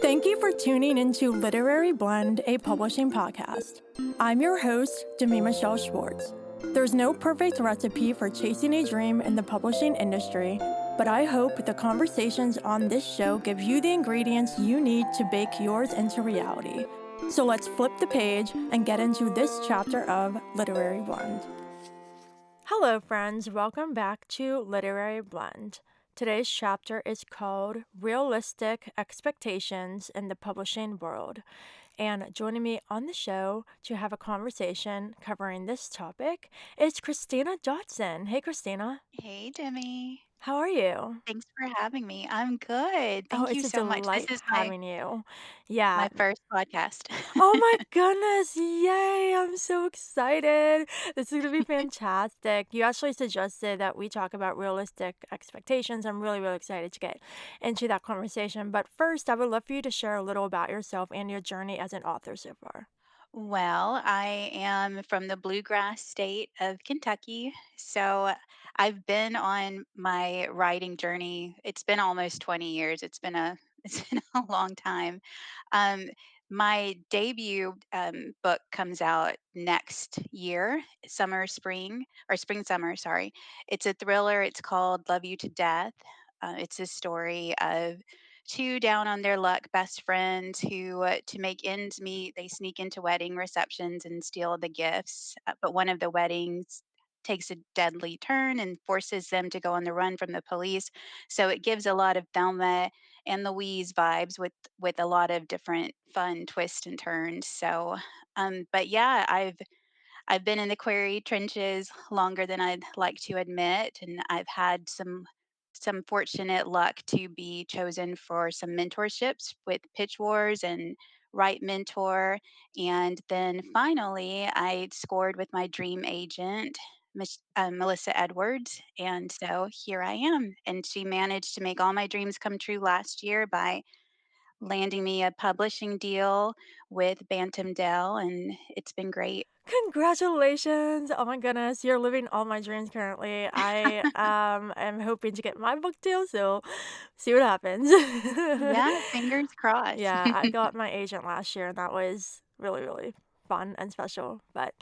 Thank you for tuning into Literary Blend, a publishing podcast. I'm your host, Demi Michelle Schwartz. There's no perfect recipe for chasing a dream in the publishing industry, but I hope the conversations on this show give you the ingredients you need to bake yours into reality. So let's flip the page and get into this chapter of Literary Blend. Hello, friends. Welcome back to Literary Blend. Today's chapter is called Realistic Expectations in the Publishing World. And joining me on the show to have a conversation covering this topic is Christina Dotson. Hey, Christina. Hey, Demi. How are you? Thanks for having me. I'm good. Oh, Thank you it's a so much. This delight is my having you. Yeah. my first podcast. Oh my goodness. Yay. I'm so excited. This is going to be fantastic. You actually suggested that we talk about realistic expectations. I'm really, really excited to get into that conversation. But first, I would love for you to share a little about yourself and your journey as an author so far. Well, I am from the bluegrass state of Kentucky. So I've been on my writing journey. It's been almost 20 years. It's been a long time. Um, my debut book comes out next year, spring summer, sorry. It's a thriller. It's called Love You to Death. It's a story of two down on their luck best friends who, to make ends meet, they sneak into wedding receptions and steal the gifts. But one of the weddings takes a deadly turn and forces them to go on the run from the police. So it gives a lot of Thelma and Louise vibes with a lot of different fun twists and turns. So, but yeah, I've been in the quarry trenches longer than I'd like to admit, and I've had some fortunate luck to be chosen for some mentorships with Pitch Wars and Right Mentor. And then finally, I scored with my dream agent, Melissa Edwards. And so here I am. And she managed to make all my dreams come true last year by landing me a publishing deal with Bantam Dell. And it's been great. Congratulations. Oh my goodness, you're living all my dreams currently. I am hoping to get my book deal, so see what happens. Yeah, fingers crossed. Yeah, I got my agent last year and that was really, really fun and special. But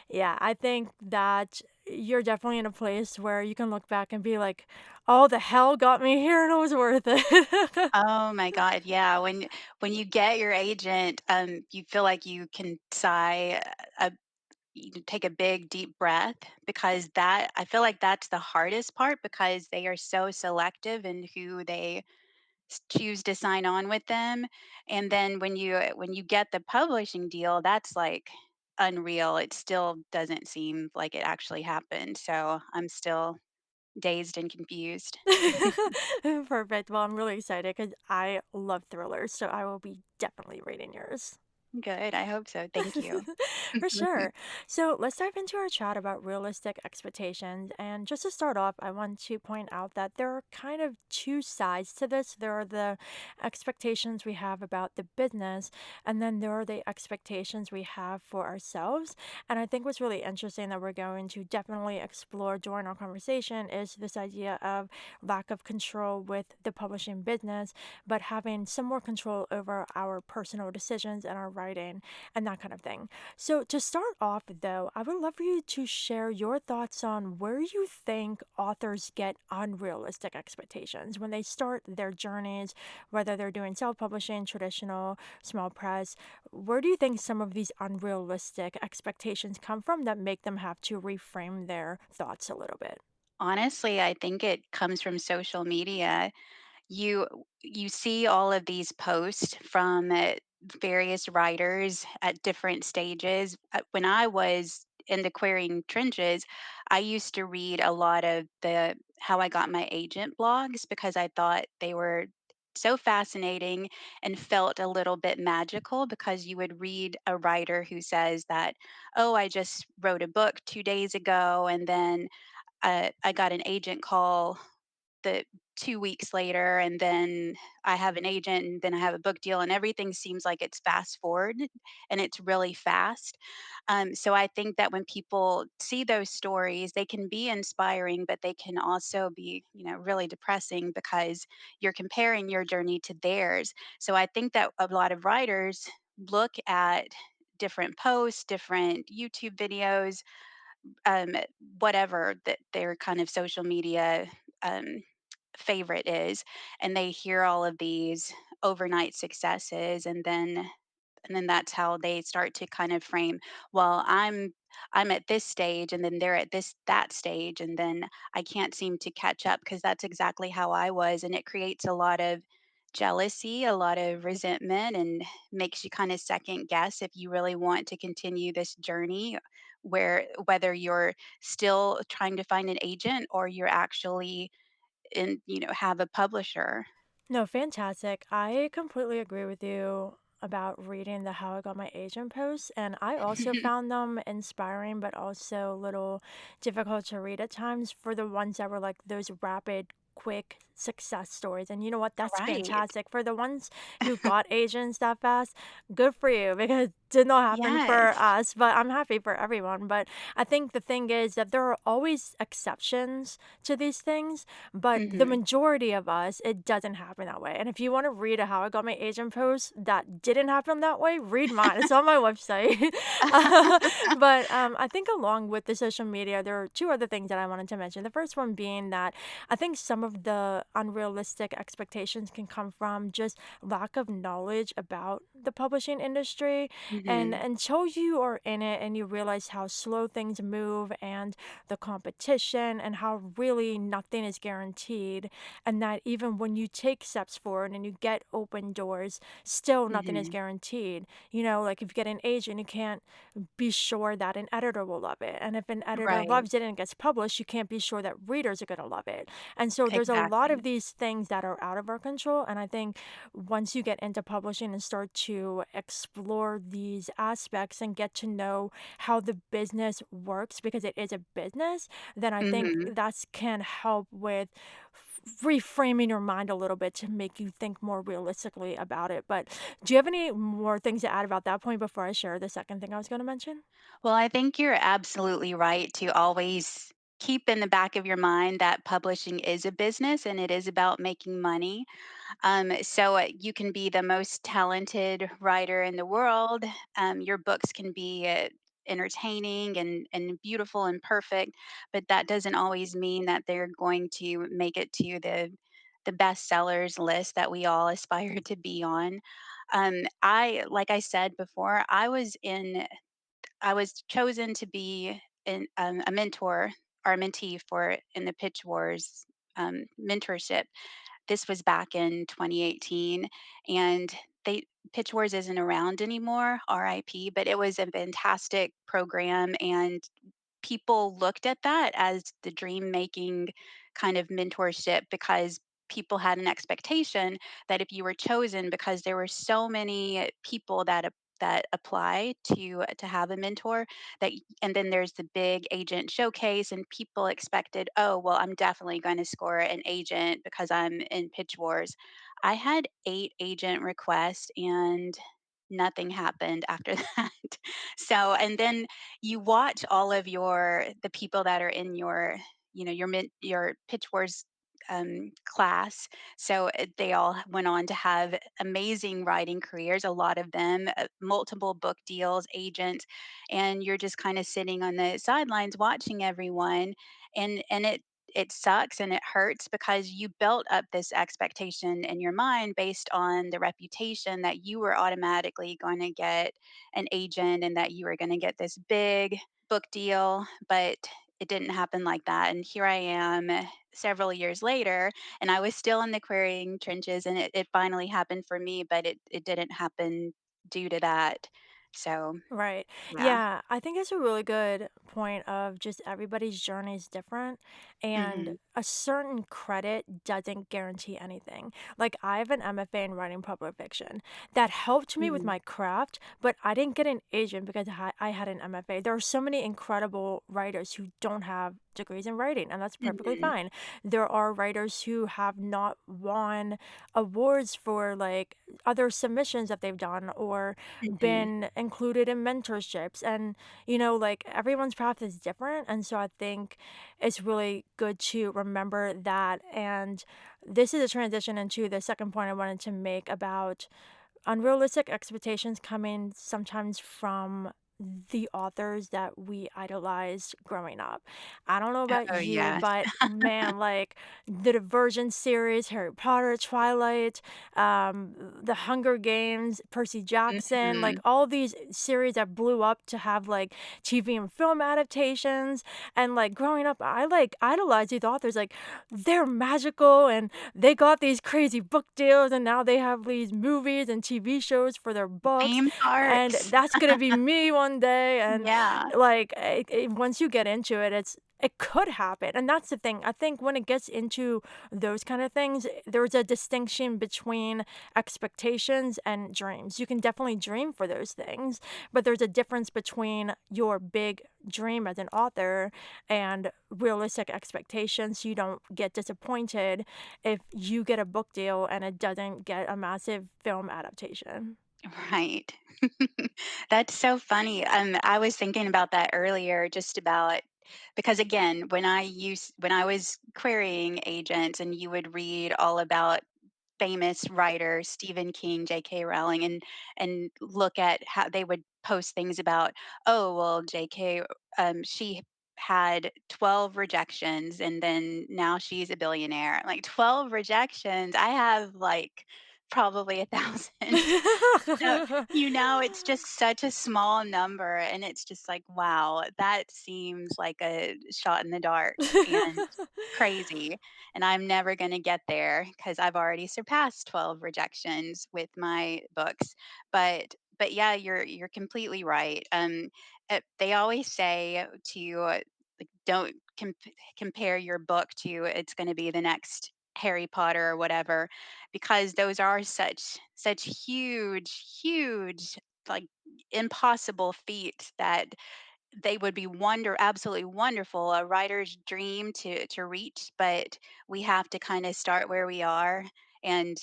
yeah, I think that you're definitely in a place where you can look back and be like, "Oh, the hell got me here and it was worth it." Oh my god, yeah, when you get your agent, you feel like you can sigh, you can take a big deep breath because that I feel like that's the hardest part because they are so selective in who they choose to sign on with them. And then when you get the publishing deal, that's like unreal. It still doesn't seem like it actually happened. So I'm still dazed and confused. Perfect. Well, I'm really excited because I love thrillers, so I will be definitely reading yours. Good. I hope so. Thank you. For sure. So let's dive into our chat about realistic expectations. And just to start off, I want to point out that there are kind of two sides to this. There are the expectations we have about the business, and then there are the expectations we have for ourselves. And I think what's really interesting that we're going to definitely explore during our conversation is this idea of lack of control with the publishing business, but having some more control over our personal decisions and our writing and that kind of thing. So, to start off, though, I would love for you to share your thoughts on where you think authors get unrealistic expectations when they start their journeys, whether they're doing self publishing, traditional, small press. Where do you think some of these unrealistic expectations come from that make them have to reframe their thoughts a little bit? Honestly, I think it comes from social media. You you see all of these posts from various writers at different stages. When I was in the querying trenches, I used to read a lot of the how I got my agent blogs because I thought they were so fascinating and felt a little bit magical because you would read a writer who says that, oh, I just wrote a book 2 days ago and then I got an agent call the 2 weeks later, and then I have an agent, and then I have a book deal, and everything seems like it's fast forward and it's really fast. So I think that when people see those stories, they can be inspiring, but they can also be, really depressing because you're comparing your journey to theirs. So I think that a lot of writers look at different posts, different YouTube videos, um, whatever that their kind of social media um, favorite is, and they hear all of these overnight successes, and then that's how they start to kind of frame, well, I'm at this stage, and then they're at that stage, and then I can't seem to catch up, because that's exactly how I was, and it creates a lot of jealousy, a lot of resentment, and makes you kind of second guess if you really want to continue this journey, where whether you're still trying to find an agent or you're actually have a publisher. No, fantastic. I completely agree with you about reading the How I Got My Agent posts, and I also found them inspiring, but also a little difficult to read at times for the ones that were like those rapid, quick success stories. And you know what? That's Right. fantastic. For the ones who got agents that fast, good for you because it did not happen for Yes. us, but I'm happy for everyone. But I think the thing is that there are always exceptions to these things, but the Mhm. majority of us, it doesn't happen that way. And if you want to read a How I Got My Agent post that didn't happen that way, read mine. It's on my website. I think along with the social media, there are two other things that I wanted to mention. The first one being that I think some of the unrealistic expectations can come from just lack of knowledge about the publishing industry. And Mhm. until you are in it and you realize how slow things move and the competition and how really nothing is guaranteed, and that even when you take steps forward and you get open doors, still nothing is Mhm. guaranteed. You know, like if you get an agent, you can't be sure that an editor will love it. And if an editor Right. loves it and it gets published, you can't be sure that readers are going to love it. And so there's a lot of Exactly. these things that are out of our control. And I think once you get into publishing and start to explore these aspects and get to know how the business works, because it is a business, then I think Mhm. that can help with reframing your mind a little bit to make you think more realistically about it. But do you have any more things to add about that point before I share the second thing I was going to mention? Well, I think you're absolutely right to always keep in the back of your mind that publishing is a business and it is about making money. So you can be the most talented writer in the world. Your books can be entertaining and beautiful and perfect, but that doesn't always mean that they're going to make it to the bestsellers list that we all aspire to be on. Like I said before, I was chosen to be a mentor or a mentee for in the Pitch Wars mentorship. This was back in 2018, and they Pitch Wars isn't around anymore, RIP, but it was a fantastic program, and people looked at that as the dream making kind of mentorship, because people had an expectation that if you were chosen, because there were so many people that apply to have a mentor, and then there's the big agent showcase, and people expected, oh well, I'm definitely going to score an agent because I'm in Pitch Wars. I had 8 agent requests, and nothing happened after that. So, and then you watch all of the people that are in your Pitch Wars class. So they all went on to have amazing writing careers, a lot of them, multiple book deals, agents, and you're just kind of sitting on the sidelines watching everyone, and it sucks and it hurts, because you built up this expectation in your mind based on the reputation that you were automatically going to get an agent and that you were going to get this big book deal, but it didn't happen like that. And here I am several years later, and I was still in the querying trenches, and it finally happened for me, but it didn't happen due to that. So, Right. yeah. Yeah, I think it's a really good point of just everybody's journey is different and Mhm. a certain credit doesn't guarantee anything. Like I have an MFA in writing public fiction that helped me with Mhm. my craft, but I didn't get an agent because I had an MFA. There are so many incredible writers who don't have degrees in writing, and that's perfectly Mhm. fine. There are writers who have not won awards for like other submissions that they've done or Mhm. been included in mentorships. And, like everyone's path is different. And so I think it's really good to remember that. And this is a transition into the second point I wanted to make about unrealistic expectations coming sometimes from the authors that we idolized growing up. I don't know about Oh, you, yes. but man, like the Divergent series, Harry Potter, Twilight, The Hunger Games, Percy Jackson, like Mhm. all these series that blew up to have like TV and film adaptations. And like growing up, I like idolized these authors. Like they're magical and they got these crazy book deals and now they have these movies and TV shows for their books, Theme and parks. that's gonna be me one day. And Yeah. like once you get into it, it could happen. And that's the thing, I think when it gets into those kind of things, there's a distinction between expectations and dreams. You can definitely dream for those things, but there's a difference between your big dream as an author and realistic expectations, so you don't get disappointed if you get a book deal and it doesn't get a massive film adaptation. Right. That's so funny. I was thinking about that earlier, just about because again, when I was querying agents and you would read all about famous writers, Stephen King, J.K. Rowling, and look at how they would post things about, oh well, J.K. She had 12 rejections and then now she's a billionaire. Like 12 rejections. I have like probably 1,000. So, it's just such a small number, and it's just like, wow, that seems like a shot in the dark and crazy. And I'm never going to get there because I've already surpassed 12 rejections with my books. But yeah, you're completely right. They always say to like, don't compare your book to it's going to be the next Harry Potter or whatever, because those are such huge, like impossible feats that they would be absolutely wonderful, a writer's dream to reach, but we have to kind of start where we are and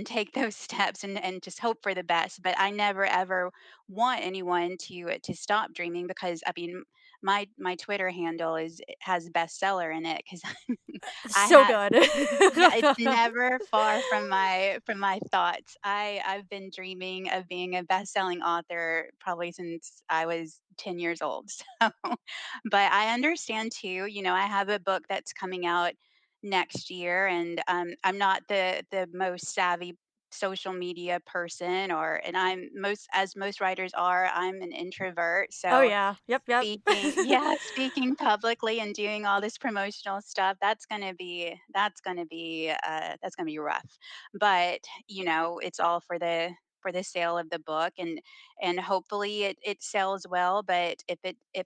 take those steps and just hope for the best. But I never ever want anyone to stop dreaming, because I mean my Twitter handle has bestseller in it because I So have good. yeah, it's never far from my thoughts. I've been dreaming of being a best-selling author probably since I was 10 years old. So, but I understand too, I have a book that's coming out next year, and I'm not the most savvy social media person, and most writers are, I'm an introvert. Oh So yeah, yep, yep. speaking publicly and doing all this promotional stuff, that's gonna be rough. But, it's all for the sale of the book, and hopefully it sells well. But if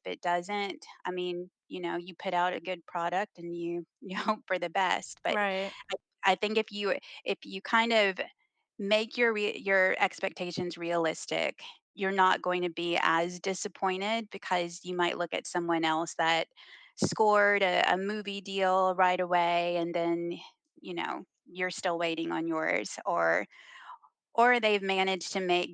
it doesn't, I mean, you put out a good product and you you hope for the best. But Right. I think if you kind of make your expectations realistic, you're not going to be as disappointed, because you might look at someone else that scored a movie deal right away, and then you're still waiting on yours, or they've managed to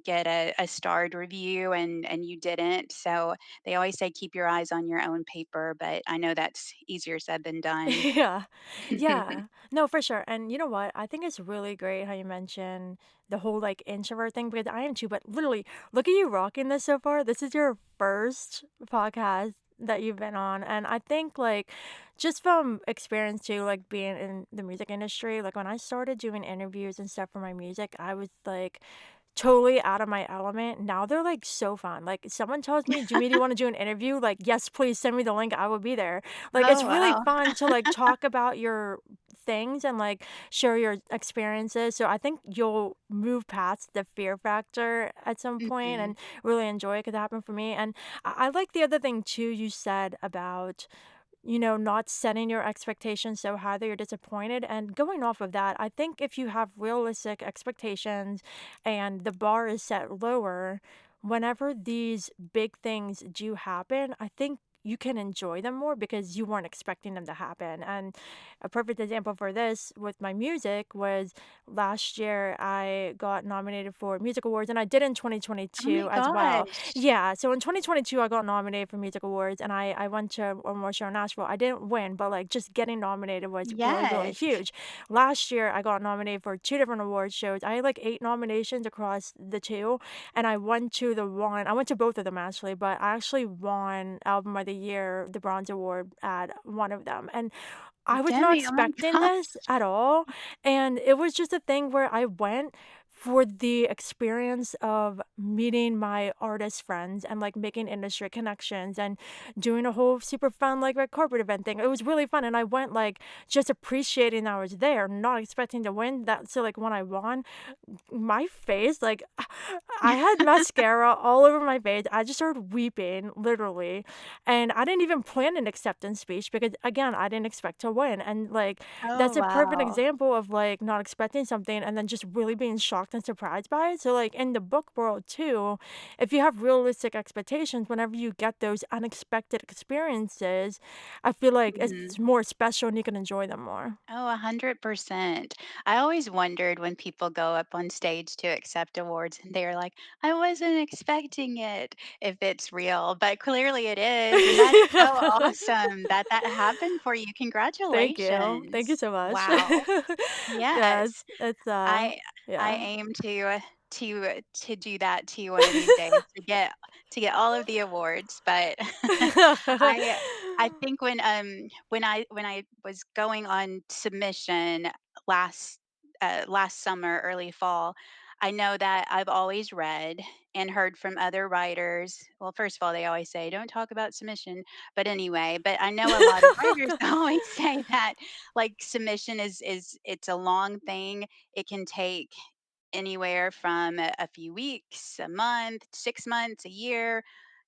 get a starred review, and you didn't. So they always say keep your eyes on your own paper, but I know that's easier said than done. Yeah. Yeah. No, for sure. And you know what? I think it's really great how you mention the whole like introvert thing because I am too, but literally, look at you rocking this so far. This is your first podcast that you've been on. And I think like just from experience too, like being in the music industry, like when I started doing interviews and stuff for my music, I was like totally out of my element. Now they're like so fun. Like someone tells me, "Do you want to do an interview?" Like, yes, please send me the link. I will be there. Like it's Oh, really wow. fun to like talk about your things and like share your experiences. So I think you'll move past the fear factor at some point Mhm. and really enjoy it because it happened for me. And I like the other thing too you said about not setting your expectations so high that you're disappointed. And going off of that, I think if you have realistic expectations and the bar is set lower, whenever these big things do happen, I think you can enjoy them more because you weren't expecting them to happen. And a perfect example for this with my music was last year I got nominated for music awards, and I did in Oh my 2022 as well. gosh. Yeah, so in 2022 I got nominated for music awards, and I went to a award show in Nashville. I didn't win, but like just getting nominated was really, really Yes. huge. Last year I got nominated for two different award shows. I had like 8 nominations across the two, and I went to both of them actually, but I actually won Album of the Year, the Bronze Award at one of them. And I was not Demi, oh my expecting gosh. this at all, and it was just a thing where I went for the experience of meeting my artist friends and, like, making industry connections and doing a whole super fun, like, red carpet event thing. It was really fun, and I went, like, just appreciating that I was there, not expecting to win that. So, like, when I won, my face, like, I had mascara all over my face. I just started weeping, literally. And I didn't even plan an acceptance speech because, again, I didn't expect to win. And, like, Oh, that's a perfect wow. example of, like, not expecting something and then just really being shocked and surprised by it. So, like, in the book world, too, if you have realistic expectations, whenever you get those unexpected experiences, I feel like it's Mhm. more special and you can enjoy them more. Oh, 100%. I always wondered when people go up on stage to accept awards and they're like, I wasn't expecting it, if it's real, but clearly it is. And that's so awesome that that happened for you. Thank you. Thank you Congratulations. so much. Wow. Yeah, Yes. it's, I I yeah. aim to do that too one of these days to get all of the awards, but I I think when I was going on submission last summer, early fall, I know that I've always read and heard from other writers. Well, first of all, they always say don't talk about submission, but anyway, but I know a lot of writers always say that like submission is it's a long thing. It can take anywhere from a few weeks, a month, 6 months, a year,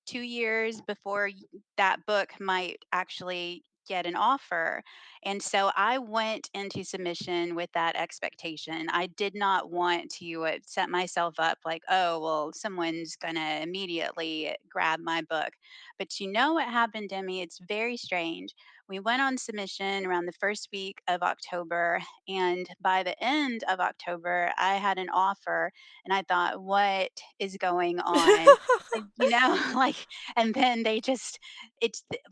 2 years before that book might actually get an offer. And so I went into submission with that expectation. I did not want to set myself up like, oh, well, someone's going to immediately grab my book. But you know what happened, Demi? It's very strange. We went on submission around the first week of October, and by the end of October, I had an offer, and I thought, what is going on? Like, like, and then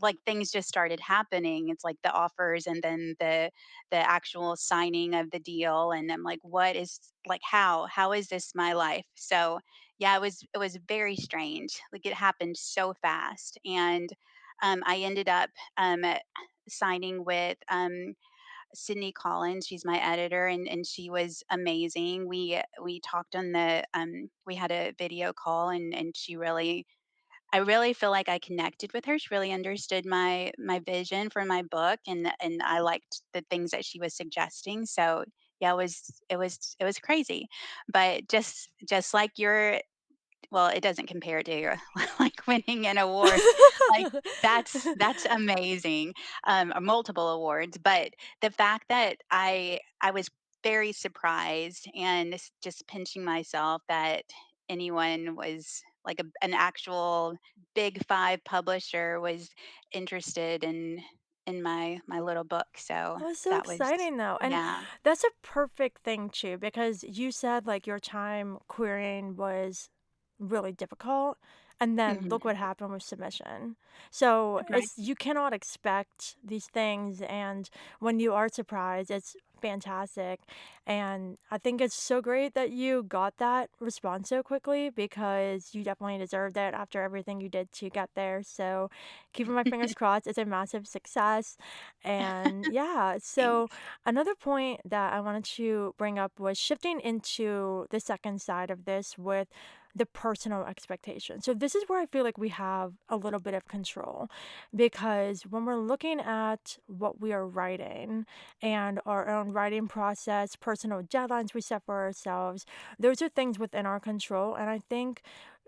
like things just started happening. It's like the offers and then the actual signing of the deal. And I'm like, what is like how is this my life? So yeah, it was very strange. Like it happened so fast. And I ended up signing with Sydney Collins. She's my editor, and she was amazing. We talked on the we had a video call, and she really I really feel like I connected with her. She really understood my vision for my book, and I liked the things that she was suggesting. So yeah, it was crazy, but just like your well, it doesn't compare to, like, winning an award, like, that's amazing, multiple awards, but the fact that I was very surprised and just pinching myself that anyone was like, an actual Big 5 publisher was interested in my little book, so Oh, so that was exciting though. And yeah. that's a perfect thing too, because you said like your time querying was really difficult. And then look Mhm. what happened with submission. So Right. it's you cannot expect these things, and when you are surprised, it's fantastic. And I think it's so great that you got that response so quickly because you definitely deserved it after everything you did to get there. So keeping my fingers crossed, it's a massive success. And yeah, so Thanks. another point that I wanted to bring up was shifting into the second side of this with the personal expectation. So this is where I feel like we have a little bit of control because when we're looking at what we are writing and our own writing process, personal deadlines we set for ourselves, those are things within our control. And I think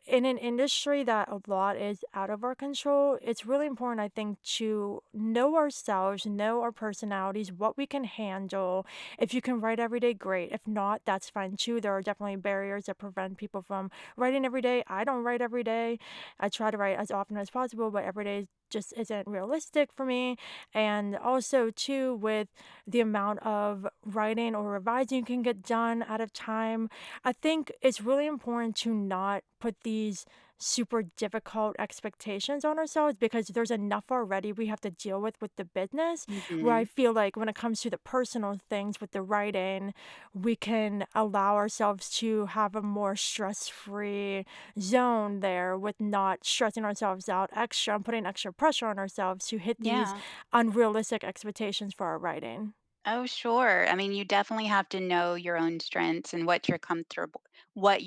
in an industry that a lot is out of our control, it's really important, I think, to know ourselves, know our personalities, what we can handle. If you can write every day, great. If not, that's fine too. There are definitely barriers that prevent people from writing every day. I don't write every day. I try to write as often as possible, but every day is just isn't realistic for me. And also, too, with the amount of writing or revising you can get done at a time, I think it's really important to not put these super difficult expectations on ourselves because there's enough already we have to deal with the business, where I Mhm. feel like when it comes to the personal things with the writing, we can allow ourselves to have a more stress-free zone there with not stressing ourselves out extra and putting extra pressure on ourselves to hit these Yeah. unrealistic expectations for our writing. Oh, sure. I mean, you definitely have to know your own strengths and what you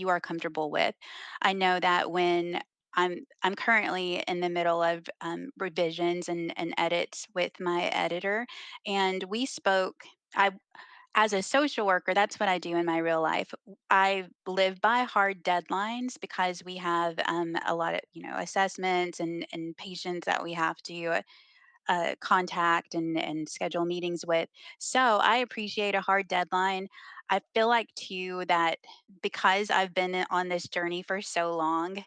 are comfortable with. I know that when I'm currently in the middle of revisions and edits with my editor, and we spoke. I As a social worker, that's what I do in my real life. I live by hard deadlines because we have a lot of assessments and patients that we have to contact and schedule meetings with. So I appreciate a hard deadline. I feel like too that because I've been on this journey for so long,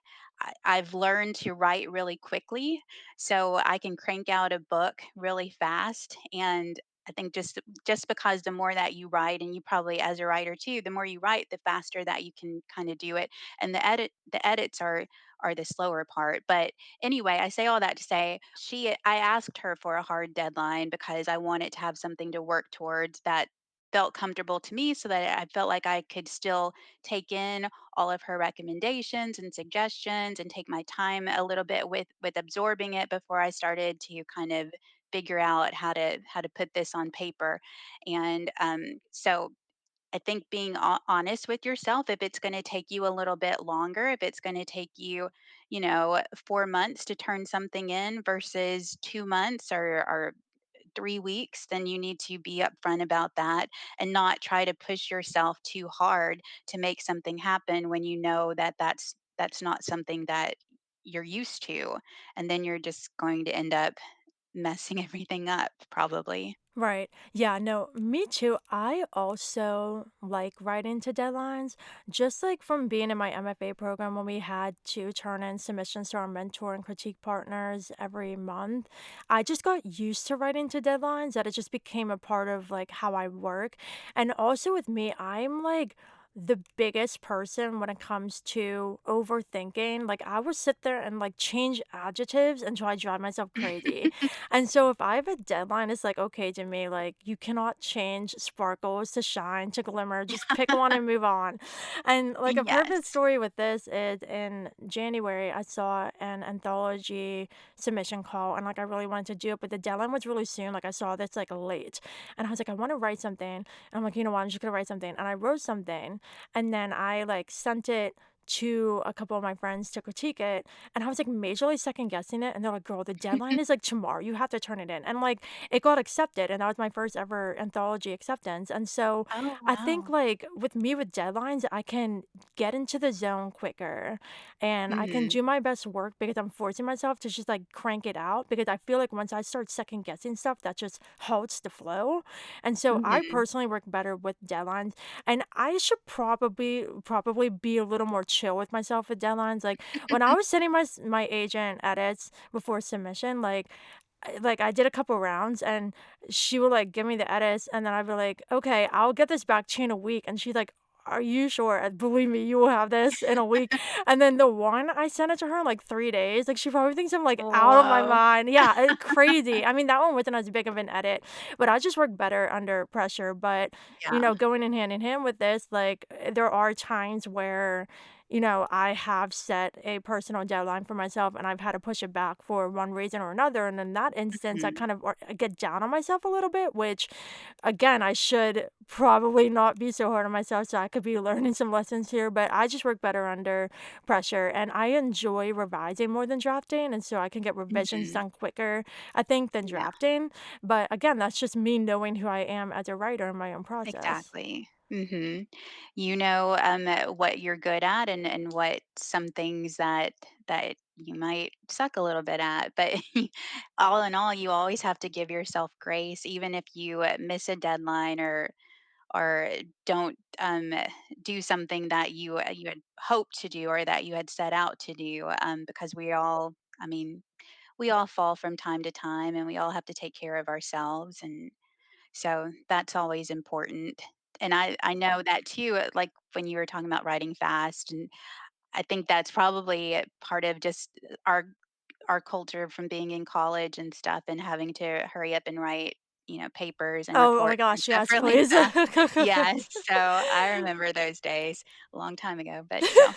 I've learned to write really quickly, so I can crank out a book really fast. And I think just because the more that you write, and you probably as a writer too, the more you write, the faster that you can kind of do it. And the edits are the slower part, but anyway, I say all that to say I asked her for a hard deadline because I wanted to have something to work towards that felt comfortable to me so that I felt like I could still take in all of her recommendations and suggestions and take my time a little bit with absorbing it before I started to kind of figure out how to put this on paper. And so I think being honest with yourself, if it's going to take you a little bit longer, if it's going to take you, 4 months to turn something in versus 2 months or 3 weeks, then you need to be upfront about that and not try to push yourself too hard to make something happen when you know that that's not something that you're used to. And then you're just going to end up messing everything up, probably. Right. Yeah, no, me too. I also like writing to deadlines, just like from being in my MFA program when we had to turn in submissions to our mentor and critique partners every month. I just got used to writing to deadlines that it just became a part of like how I work. And also with me, I'm like the biggest person when it comes to overthinking. Like I will sit there and like change adjectives until I drive myself crazy. And so if I have a deadline, it's like, okay, to me, like you cannot change sparkles to shine to glimmer. Just pick one and move on. And like a perfect Yes. story with this is in January, I saw an anthology submission call and like I really wanted to do it, but the deadline was really soon. Like I saw this like late. And I was like, I want to write something. And I'm like, you know what, I'm just gonna write something. And I wrote something and then I like sent it to a couple of my friends to critique it, and I was, like, majorly second guessing it, and they're like, "Girl, the deadline is, like, tomorrow, you have to turn it in," and, like, it got accepted, and that was my first ever anthology acceptance, and so Oh, I think, wow. like, with me with deadlines, I can get into the zone quicker, and I can Mhm. do my best work because I'm forcing myself to just, like, crank it out because I feel like once I start second guessing stuff, that just halts the flow, and so I Mhm. personally work better with deadlines, and I should probably be a little more chill with myself with deadlines, like, when I was sending my agent edits before submission, I did a couple rounds and she would, like, give me the edits, and then I'd be like, "Okay, I'll get this back to you in a week," and she's like, "Are you sure? Believe me, you will have this in a week." And then the one I sent it to her in, like, 3 days, like, she probably thinks I'm, like, out of my Whoa. mind. Yeah, crazy. I mean, that one wasn't as big of an edit, but I just work better under pressure, but, Yeah. going in hand with this, like, there are times where I have set a personal deadline for myself and I've had to push it back for one reason or another. And in that instance, I Mhm. kind of I get down on myself a little bit, which again, I should probably not be so hard on myself. So I could be learning some lessons here, but I just work better under pressure and I enjoy revising more than drafting. And so I can get revisions Mhm. done quicker, I think, than Yeah, drafting. But again, that's just me knowing who I am as a writer in my own process. exactly. Mhm. You know, what you're good at and what some things that you might suck a little bit at, but all in all, you always have to give yourself grace even if you miss a deadline or don't do something that you had hoped to do or that you had set out to do because we all I mean we all fall from time to time, and we all have to take care of ourselves, and so that's always important. And I know that too, like when you were talking about writing fast, and I think that's probably part of just our culture from being in college and stuff and having to hurry up and write, papers and Oh my reports and gosh, stuff yes, really please. fast. Yes, so I remember those days a long time ago, but so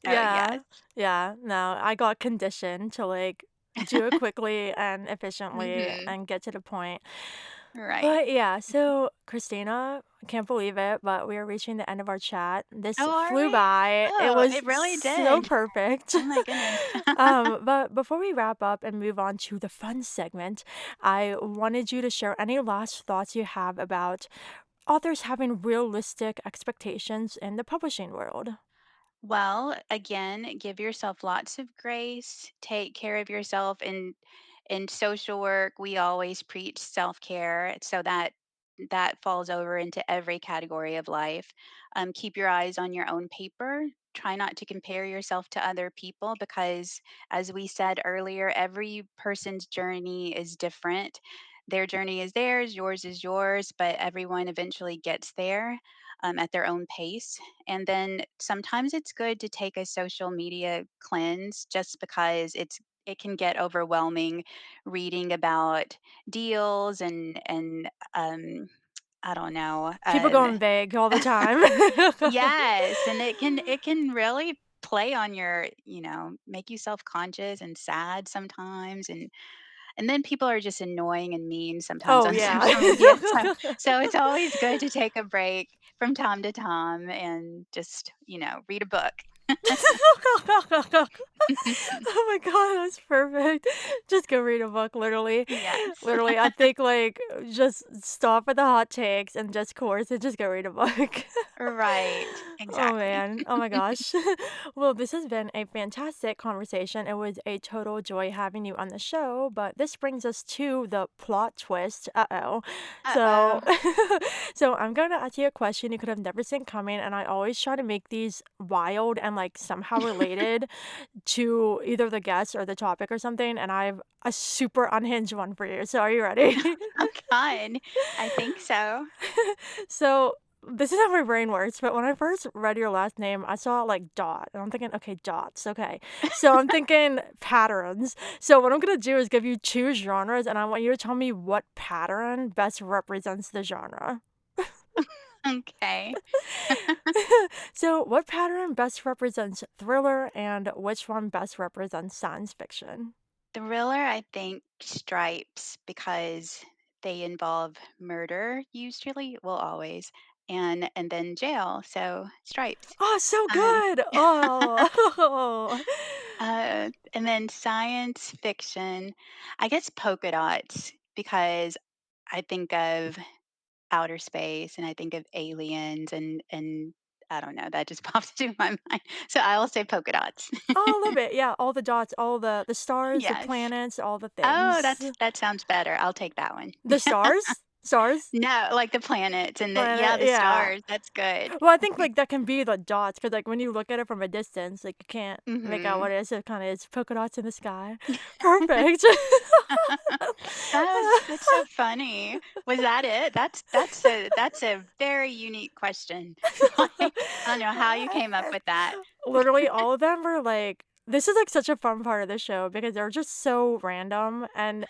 yes. Yeah, yeah, no, I got conditioned to, like, do it quickly and efficiently Mhm. and get to the point. Right. But yeah, so Christina, I can't believe it, but we are reaching the end of our chat. This Oh, are flew we? by. It Oh, was it really so did. perfect. Oh my goodness. But before we wrap up and move on to the fun segment, I wanted you to share any last thoughts you have about authors having realistic expectations in the publishing world. Well, again, give yourself lots of grace. Take care of yourself. In social work, we always preach self-care, so that falls over into every category of life. Keep your eyes on your own paper. Try not to compare yourself to other people because, as we said earlier, every person's journey is different. Their journey is theirs, yours is yours, but everyone eventually gets there at their own pace. And then sometimes it's good to take a social media cleanse just because it can get overwhelming reading about deals and I don't know. People going vague all the time. Yes, and it can really play on your, make you self-conscious and sad sometimes, and then people are just annoying and mean sometimes Oh, on yeah. social media. So it's always good to take a break from time to time and just, read a book. Oh my god, that's perfect. Just go read a book, literally. Yes. Literally, I think, like, just stop at the hot takes and just course and just go read a book. Right. Oh, Exactly. man. Oh my gosh. Well, this has been a fantastic conversation. It was a total joy having you on the show, but this brings us to the plot twist. Uh-oh. So, Uh-oh. so I'm going to ask you a question you could have never seen coming, and I always try to make these wild and, like, somehow related to either the guest or the topic or something, and I've a super unhinged one for you. So are you ready? Oh god. I think so. So this is how my brain works, but when I first read your last name, I saw like dot, and I'm thinking, okay, dots, okay. So I'm thinking patterns. So what I'm gonna do is give you two genres, and I want you to tell me what pattern best represents the genre. Okay. So what pattern best represents thriller, and which one best represents science fiction? Thriller, I think stripes because they involve murder usually, well always, and then jail. So stripes. Oh, so Um good. Oh. and then science fiction, I guess polka dots because I think of outer space and I think of aliens and I don't know, that just pops into my mind. So I will say polka dots. Oh, I love it. Yeah, all the dots, all the stars, the Yes. planets, all the Oh, things. that sounds better. I'll take that one. The stars? Stars? No, like the planets and Planet, the yeah. stars. That's good. Well, I think, like, that can be the dots, cause like, when you look at it from a distance, like, you can't make out Mhm. what it is, so it kinda is polka dots in the sky. Perfect. That's so funny. Was that it? That's a very unique question. Like, I don't know how you came up with that. Literally, all of them were like this is, like, such a fun part of the show because they're just so random, and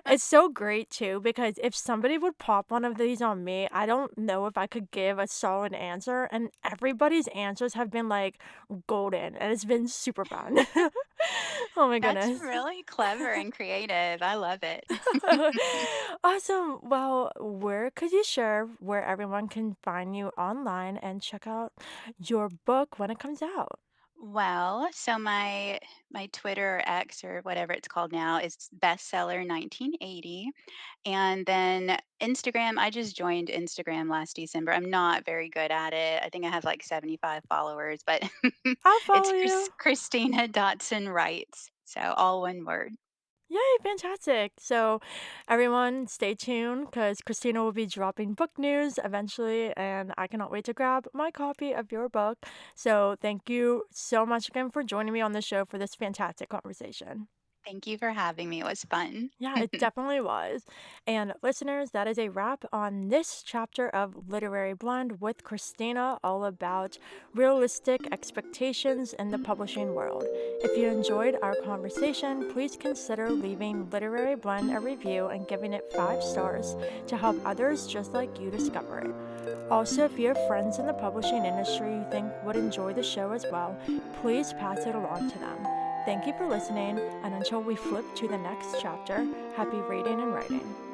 it's so great too because if somebody would pop one of these on me, I don't know if I could give a solid answer, and everybody's answers have been, like, golden, and it's been super fun. Oh my That's goodness. really clever and creative. I love it. Awesome. Well, where could you share where everyone can find you online and check out your book when it comes out? Well, so my Twitter or X or whatever it's called now is bestseller 1980. And then Instagram, I just joined Instagram last December. I'm not very good at it. I think I have like 75 followers, but I'll it's follow you. Christina Dotson Writes. So all one word. Yay, fantastic. So, everyone, stay tuned because Christina will be dropping book news eventually, and I cannot wait to grab my copy of your book. So, thank you so much again for joining me on the show for this fantastic conversation. Thank you for having me. It was fun. Yeah, it definitely was. And listeners, that is a wrap on this chapter of Literary Blend with Christina, all about realistic expectations in the publishing world. If you enjoyed our conversation, please consider leaving Literary Blend a review and giving it 5 stars to help others just like you discover it. Also, if you have friends in the publishing industry you think would enjoy the show as well, please pass it along to them. Thank you for listening, and until we flip to the next chapter, happy reading and writing.